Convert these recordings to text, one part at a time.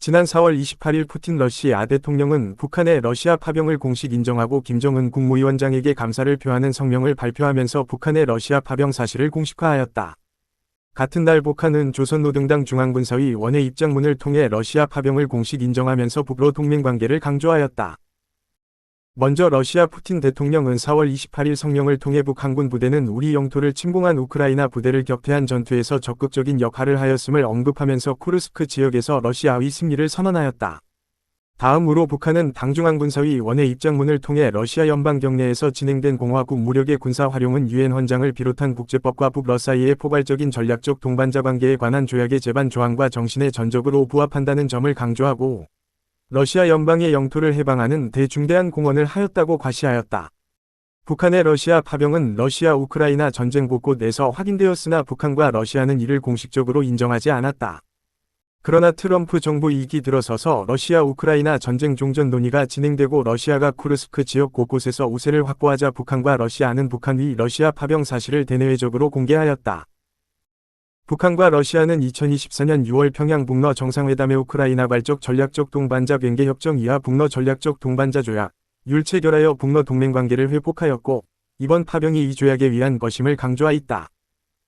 지난 4월 28일 푸틴 러시아 대통령은 북한의 러시아 파병을 공식 인정하고 김정은 국무위원장에게 감사를 표하는 성명을 발표하면서 북한의 러시아 파병 사실을 공식화하였다. 같은 날 북한은 조선노동당 중앙군사위원회 입장문을 통해 러시아 파병을 공식 인정하면서 북러 동맹관계를 강조하였다. 먼저 러시아 푸틴 대통령은 4월 28일 성명을 통해 북한군 부대는 우리 영토를 침공한 우크라이나 부대를 격퇴한 전투에서 적극적인 역할을 하였음을 언급하면서 쿠르스크 지역에서 러시아의 승리를 선언하였다. 다음으로 북한은 당중앙군사위원회 입장문을 통해 러시아 연방 경내에서 진행된 공화국 무력의 군사 활용은 유엔 헌장을 비롯한 국제법과 북러 사이의 포괄적인 전략적 동반자 관계에 관한 조약의 제반 조항과 정신에 전적으로 부합한다는 점을 강조하고 러시아 연방의 영토를 해방하는 대중대한 공헌을 하였다고 과시하였다. 북한의 러시아 파병은 러시아 우크라이나 전쟁 곳곳에서 확인되었으나 북한과 러시아는 이를 공식적으로 인정하지 않았다. 그러나 트럼프 정부 2기 들어서서 러시아 우크라이나 전쟁 종전 논의가 진행되고 러시아가 쿠르스크 지역 곳곳에서 우세를 확보하자 북한과 러시아는 북한의 러시아 파병 사실을 대내외적으로 공개하였다. 북한과 러시아는 2024년 6월 평양 북러 정상회담의 우크라이나 발적 전략적 동반자 관계 협정 이하 북러 전략적 동반자 조약, 율 체결하여 북러 동맹관계를 회복하였고 이번 파병이 이 조약에 의한 것임을 강조하였다.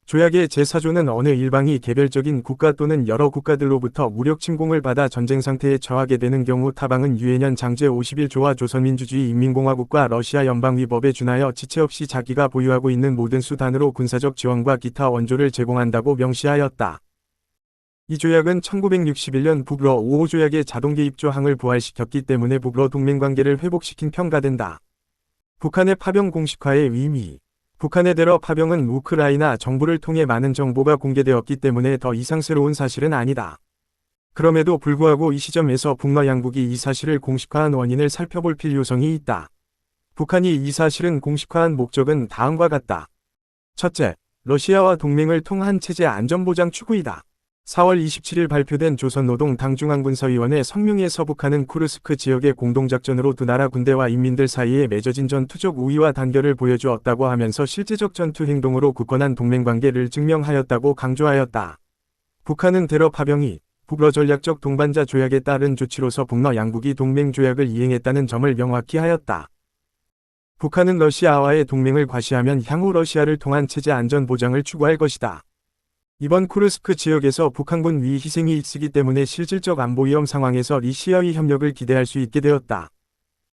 조약의 제4조는 어느 일방이 개별적인 국가 또는 여러 국가들로부터 무력 침공을 받아 전쟁 상태에 처하게 되는 경우 타방은 유엔연 장제 51조와 조선민주주의 인민공화국과 러시아 연방위법에 준하여 지체 없이 자기가 보유하고 있는 모든 수단으로 군사적 지원과 기타 원조를 제공한다고 명시하였다. 이 조약은 1961년 북러 5호 조약의 자동 개입 조항을 부활시켰기 때문에 북러 동맹관계를 회복시킨 평가된다. 북한의 파병 공식화의 의미. 북한의 대러 파병은 우크라이나 정부를 통해 많은 정보가 공개되었기 때문에 더 이상 새로운 사실은 아니다. 그럼에도 불구하고 이 시점에서 북러 양국이 이 사실을 공식화한 원인을 살펴볼 필요성이 있다. 북한이 이 사실은 공식화한 목적은 다음과 같다. 첫째, 러시아와 동맹을 통한 체제 안전보장 추구이다. 4월 27일 발표된 조선노동당 중앙군사위원회 성명에서 북한은 쿠르스크 지역의 공동작전으로 두 나라 군대와 인민들 사이에 맺어진 전투적 우위와 단결을 보여주었다고 하면서 실제적 전투 행동으로 굳건한 동맹관계를 증명하였다고 강조하였다. 북한은 대러 파병이 북러 전략적 동반자 조약에 따른 조치로서 북러 양국이 동맹조약을 이행했다는 점을 명확히 하였다. 북한은 러시아와의 동맹을 과시하면 향후 러시아를 통한 체제 안전 보장을 추구할 것이다. 이번 쿠르스크 지역에서 북한군 위 희생이 있으기 때문에 실질적 안보 위험 상황에서 러시아의 협력을 기대할 수 있게 되었다.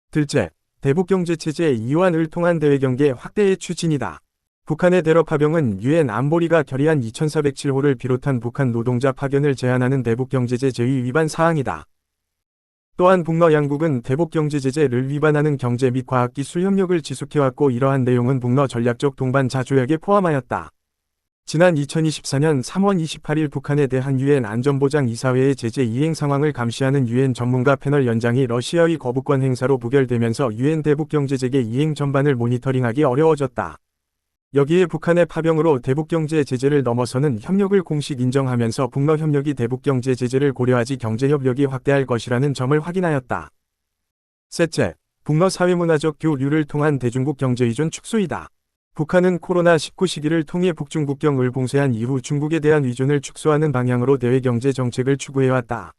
둘째, 대북경제체제 이완을 통한 대외경계 확대의 추진이다. 북한의 대러 파병은 유엔 안보리가 결의한 2407호를 비롯한 북한 노동자 파견을 제한하는 대북경제제 제의 위반 사항이다. 또한 북러 양국은 대북경제제재를 위반하는 경제 및 과학기술 협력을 지속해왔고 이러한 내용은 북러 전략적 동반자 조약에 포함하였다. 지난 2024년 3월 28일 북한에 대한 유엔 안전보장이사회의 제재 이행 상황을 감시하는 유엔 전문가 패널 연장이 러시아의 거부권 행사로 부결되면서 유엔 대북경제제재 이행 전반을 모니터링하기 어려워졌다. 여기에 북한의 파병으로 대북경제 제재를 넘어서는 협력을 공식 인정하면서 북러 협력이 대북경제 제재를 고려하지 경제협력이 확대할 것이라는 점을 확인하였다. 셋째, 북러 사회문화적 교류를 통한 대중국 경제의존 축소이다. 북한은 코로나19 시기를 통해 북중국경을 봉쇄한 이후 중국에 대한 의존을 축소하는 방향으로 대외경제 정책을 추구해왔다.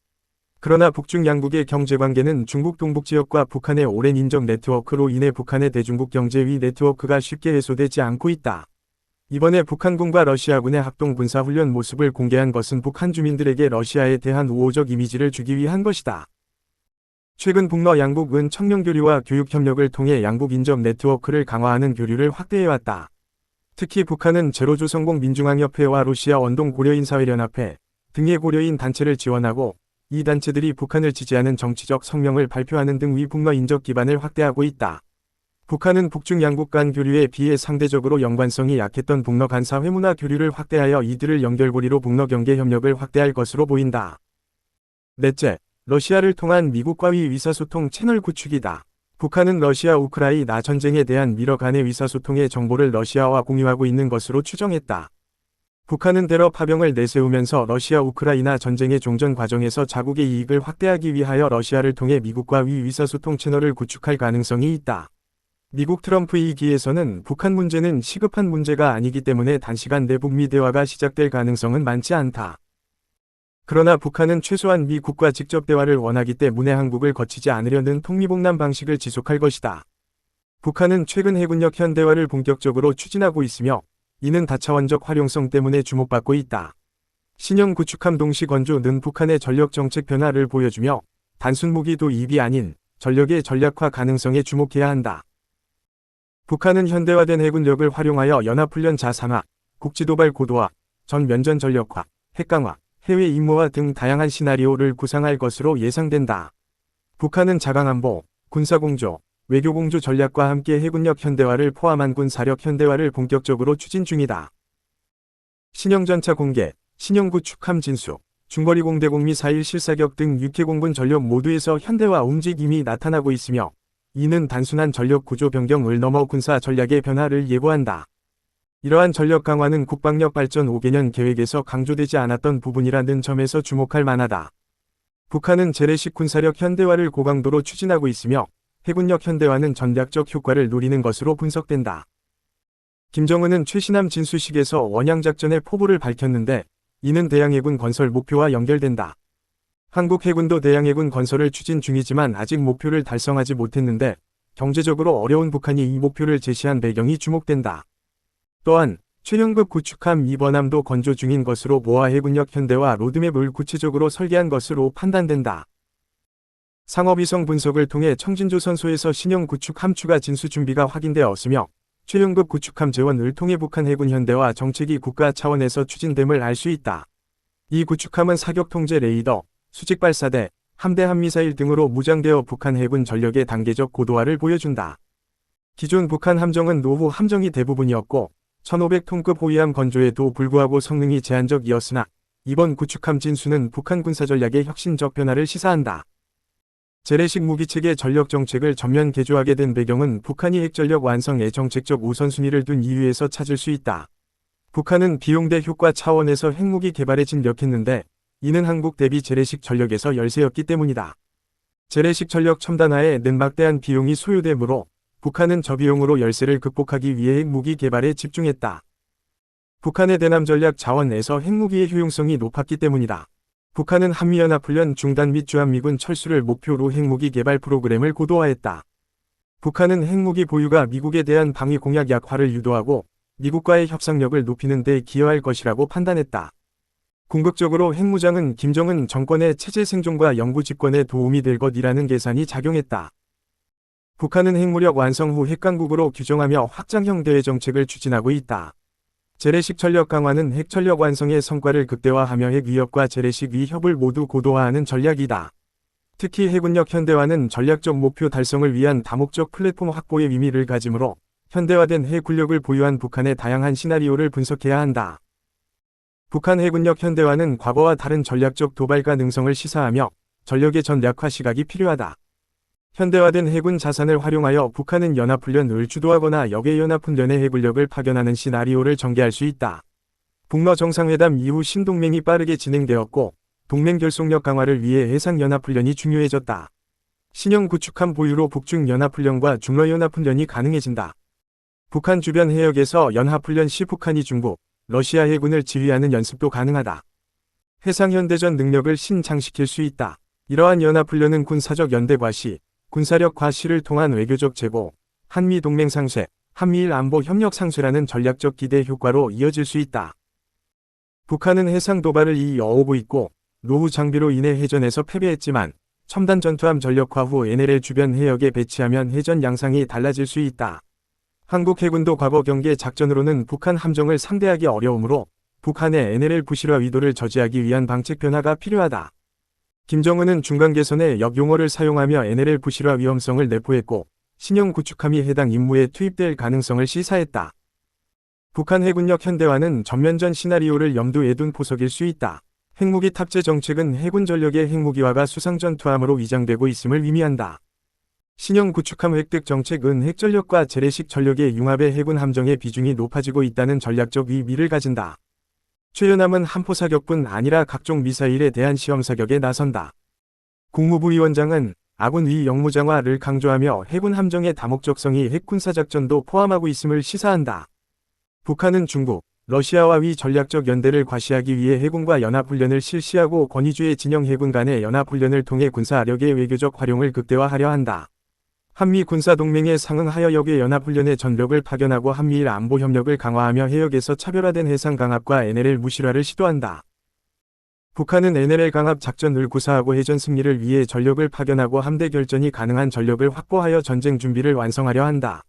그러나 북중 양국의 경제관계는 중국 동북지역과 북한의 오랜 인적 네트워크로 인해 북한의 대중국 경제위 네트워크가 쉽게 해소되지 않고 있다. 이번에 북한군과 러시아군의 합동 군사훈련 모습을 공개한 것은 북한 주민들에게 러시아에 대한 우호적 이미지를 주기 위한 것이다. 최근 북러 양국은 청년교류와 교육협력을 통해 양국 인적 네트워크를 강화하는 교류를 확대해왔다. 특히 북한은 제로조선공 민중항협회와 러시아 원동고려인사회연합회 등의 고려인 단체를 지원하고 이 단체들이 북한을 지지하는 정치적 성명을 발표하는 등 위북러 인적 기반을 확대하고 있다. 북한은 북중 양국 간 교류에 비해 상대적으로 연관성이 약했던 북러 간 사회문화 교류를 확대하여 이들을 연결고리로 북러 경제협력을 확대할 것으로 보인다. 넷째, 러시아를 통한 미국과의 의사소통 채널 구축이다. 북한은 러시아 우크라이나 전쟁에 대한 미러 간의 의사소통의 정보를 러시아와 공유하고 있는 것으로 추정했다. 북한은 대러 파병을 내세우면서 러시아 우크라이나 전쟁의 종전 과정에서 자국의 이익을 확대하기 위하여 러시아를 통해 미국과의 의사소통 채널을 구축할 가능성이 있다. 미국 트럼프 2기에서는 북한 문제는 시급한 문제가 아니기 때문에 단시간 내 북미 대화가 시작될 가능성은 많지 않다. 그러나 북한은 최소한 미국과 직접 대화를 원하기 때문에 한국을 거치지 않으려는 통미봉남 방식을 지속할 것이다. 북한은 최근 해군력 현대화를 본격적으로 추진하고 있으며 이는 다차원적 활용성 때문에 주목받고 있다. 신형 구축함 동시 건조는 북한의 전력 정책 변화를 보여주며 단순 무기 도입이 아닌 전력의 전략화 가능성에 주목해야 한다. 북한은 현대화된 해군력을 활용하여 연합훈련 자산화, 국지도발 고도화, 전면전 전력화, 핵강화, 해외 임무화 등 다양한 시나리오를 구상할 것으로 예상된다. 북한은 자강안보, 군사공조, 외교공조 전략과 함께 해군력 현대화를 포함한 군사력 현대화를 본격적으로 추진 중이다. 신형 전차 공개, 신형 구축함 진수, 중거리 공대공 미사일 실사격 등 육해공군 전력 모두에서 현대화 움직임이 나타나고 있으며 이는 단순한 전력 구조 변경을 넘어 군사 전략의 변화를 예고한다. 이러한 전력 강화는 국방력 발전 5개년 계획에서 강조되지 않았던 부분이라는 점에서 주목할 만하다. 북한은 재래식 군사력 현대화를 고강도로 추진하고 있으며 해군력 현대화는 전략적 효과를 노리는 것으로 분석된다. 김정은은 최신함 진수식에서 원양작전의 포부를 밝혔는데 이는 대양해군 건설 목표와 연결된다. 한국 해군도 대양해군 건설을 추진 중이지만 아직 목표를 달성하지 못했는데 경제적으로 어려운 북한이 이 목표를 제시한 배경이 주목된다. 또한 최형급 구축함 2번함도 건조 중인 것으로 모아 해군력 현대화 로드맵을 구체적으로 설계한 것으로 판단된다. 상업위성 분석을 통해 청진조선소에서 신형 구축함 추가 진수 준비가 확인되었으며 최형급 구축함 재원을 통해 북한 해군 현대화 정책이 국가 차원에서 추진됨을 알 수 있다. 이 구축함은 사격 통제 레이더, 수직 발사대, 함대 함미사일 등으로 무장되어 북한 해군 전력의 단계적 고도화를 보여준다. 기존 북한 함정은 노후 함정이 대부분이었고 1500톤급 호위함 건조에도 불구하고 성능이 제한적이었으나 이번 구축함 진수는 북한 군사전략의 혁신적 변화를 시사한다. 재래식 무기체계 전력 정책을 전면 개조하게 된 배경은 북한이 핵전력 완성에 정책적 우선순위를 둔 이유에서 찾을 수 있다. 북한은 비용 대 효과 차원에서 핵무기 개발에 진력했는데 이는 한국 대비 재래식 전력에서 열세였기 때문이다. 재래식 전력 첨단화에는 막대한 비용이 소요되므로 북한은 저비용으로 열세를 극복하기 위해 핵무기 개발에 집중했다. 북한의 대남 전략 자원에서 핵무기의 효용성이 높았기 때문이다. 북한은 한미연합훈련 중단 및 주한미군 철수를 목표로 핵무기 개발 프로그램을 고도화했다. 북한은 핵무기 보유가 미국에 대한 방위 공약 약화를 유도하고 미국과의 협상력을 높이는 데 기여할 것이라고 판단했다. 궁극적으로 핵무장은 김정은 정권의 체제 생존과 영구 집권에 도움이 될 것이라는 계산이 작용했다. 북한은 핵무력 완성 후 핵강국으로 규정하며 확장형 대외 정책을 추진하고 있다. 재래식 전력 강화는 핵 전력 완성의 성과를 극대화하며 핵 위협과 재래식 위협을 모두 고도화하는 전략이다. 특히 해군력 현대화는 전략적 목표 달성을 위한 다목적 플랫폼 확보의 의미를 가지므로 현대화된 해군력을 보유한 북한의 다양한 시나리오를 분석해야 한다. 북한 해군력 현대화는 과거와 다른 전략적 도발 가능성을 시사하며 전력의 전략화 시각이 필요하다. 현대화된 해군 자산을 활용하여 북한은 연합훈련을 주도하거나 역외연합훈련의 해군력을 파견하는 시나리오를 전개할 수 있다. 북러 정상회담 이후 신동맹이 빠르게 진행되었고 동맹 결속력 강화를 위해 해상연합훈련이 중요해졌다. 신형 구축함 보유로 북중 연합훈련과 중러 연합훈련이 가능해진다. 북한 주변 해역에서 연합훈련 시 북한이 중국, 러시아 해군을 지휘하는 연습도 가능하다. 해상현대전 능력을 신장시킬 수 있다. 이러한 연합훈련은 군사적 연대 과시, 군사력 과시를 통한 외교적 제고, 한미 동맹 상쇄, 한미일 안보 협력 상쇄라는 전략적 기대 효과로 이어질 수 있다. 북한은 해상 도발을 이어오고 있고 노후 장비로 인해 해전에서 패배했지만 첨단 전투함 전력화 후 NLL 주변 해역에 배치하면 해전 양상이 달라질 수 있다. 한국 해군도 과거 경계 작전으로는 북한 함정을 상대하기 어려우므로 북한의 NLL 부실화 의도를 저지하기 위한 방책 변화가 필요하다. 김정은은 중간 개선에 역용어를 사용하며 NLL 부실화 위험성을 내포했고 신형 구축함이 해당 임무에 투입될 가능성을 시사했다. 북한 해군력 현대화는 전면전 시나리오를 염두에 둔 포석일 수 있다. 핵무기 탑재 정책은 해군 전력의 핵무기화가 수상전투함으로 위장되고 있음을 의미한다. 신형 구축함 획득 정책은 핵전력과 재래식 전력의 융합의 해군 함정의 비중이 높아지고 있다는 전략적 의미를 가진다. 최연함은 함포 사격뿐 아니라 각종 미사일에 대한 시험 사격에 나선다. 국무부 위원장은 아군 위 역무장화를 강조하며 해군 함정의 다목적성이 핵군사작전도 포함하고 있음을 시사한다. 북한은 중국, 러시아와 위 전략적 연대를 과시하기 위해 해군과 연합훈련을 실시하고 권위주의 진영 해군 간의 연합훈련을 통해 군사력의 외교적 활용을 극대화하려 한다. 한미 군사동맹에 상응하여 역의 연합훈련에 전력을 파견하고 한미일 안보 협력을 강화하며 해역에서 차별화된 해상 강압과 NLL 무실화를 시도한다. 북한은 NLL 강압 작전을 구사하고 해전 승리를 위해 전력을 파견하고 함대 결전이 가능한 전력을 확보하여 전쟁 준비를 완성하려 한다.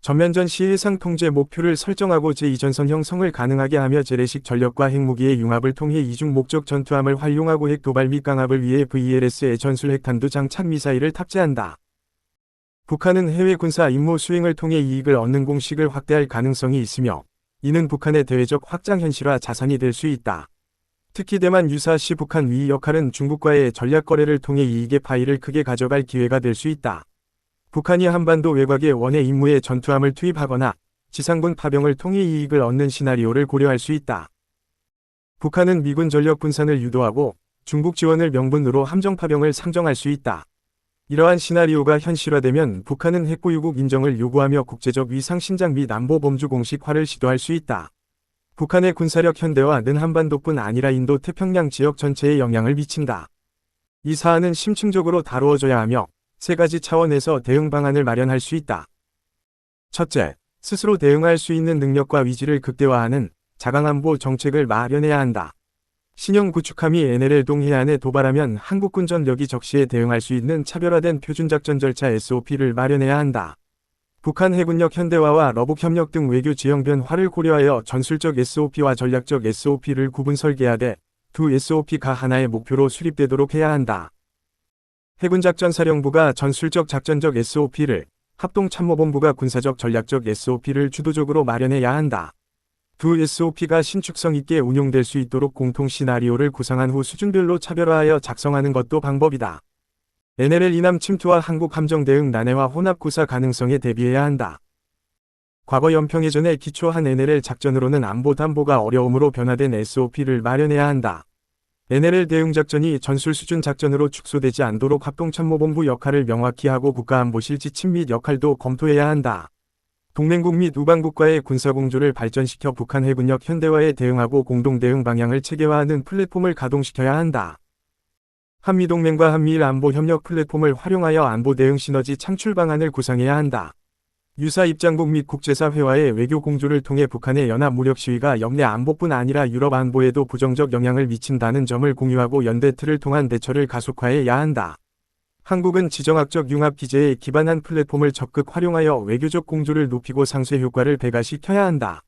전면전 시 해상 통제 목표를 설정하고 제2전선 형성을 가능하게 하며 재래식 전력과 핵무기의 융합을 통해 이중 목적 전투함을 활용하고 핵 도발 및 강압을 위해 VLS의 전술 핵탄두 장착 미사일을 탑재한다. 북한은 해외 군사 임무 수행을 통해 이익을 얻는 공식을 확대할 가능성이 있으며 이는 북한의 대외적 확장 현실화 자산이 될 수 있다. 특히 대만 유사시 북한 위 역할은 중국과의 전략 거래를 통해 이익의 파이를 크게 가져갈 기회가 될 수 있다. 북한이 한반도 외곽의 원해 임무에 전투함을 투입하거나 지상군 파병을 통해 이익을 얻는 시나리오를 고려할 수 있다. 북한은 미군 전력 분산을 유도하고 중국 지원을 명분으로 함정 파병을 상정할 수 있다. 이러한 시나리오가 현실화되면 북한은 핵보유국 인정을 요구하며 국제적 위상 신장 및 안보 범주 공식화를 시도할 수 있다. 북한의 군사력 현대화는 한반도뿐 아니라 인도 태평양 지역 전체에 영향을 미친다. 이 사안은 심층적으로 다루어져야 하며 세 가지 차원에서 대응 방안을 마련할 수 있다. 첫째, 스스로 대응할 수 있는 능력과 위지를 극대화하는 자강안보 정책을 마련해야 한다. 신형 구축함이 NLL 동해안에 도발하면 한국군 전력이 적시에 대응할 수 있는 차별화된 표준작전 절차 SOP를 마련해야 한다. 북한 해군력 현대화와 러북협력 등 외교 지형 변화를 고려하여 전술적 SOP와 전략적 SOP를 구분 설계하되 두 SOP가 하나의 목표로 수립되도록 해야 한다. 해군작전사령부가 전술적 작전적 SOP를, 합동참모본부가 군사적 전략적 SOP를 주도적으로 마련해야 한다. 두 SOP가 신축성 있게 운용될 수 있도록 공통 시나리오를 구상한 후 수준별로 차별화하여 작성하는 것도 방법이다. NLL 이남 침투와 한국 함정 대응 난해와 혼합 구사 가능성에 대비해야 한다. 과거 연평해전에 기초한 NLL 작전으로는 안보 담보가 어려움으로 변화된 SOP를 마련해야 한다. NLL 대응 작전이 전술 수준 작전으로 축소되지 않도록 합동참모본부 역할을 명확히 하고 국가안보실 지침 및 역할도 검토해야 한다. 동맹국 및 우방국과의 군사공조를 발전시켜 북한 해군력 현대화에 대응하고 공동대응 방향을 체계화하는 플랫폼을 가동시켜야 한다. 한미동맹과 한미일 안보협력 플랫폼을 활용하여 안보 대응 시너지 창출 방안을 구상해야 한다. 유사 입장국 및 국제사회와의 외교 공조를 통해 북한의 연합 무력 시위가 역내 안보뿐 아니라 유럽 안보에도 부정적 영향을 미친다는 점을 공유하고 연대 틀을 통한 대처를 가속화해야 한다. 한국은 지정학적 융합 기제에 기반한 플랫폼을 적극 활용하여 외교적 공조를 높이고 상쇄 효과를 배가시켜야 한다.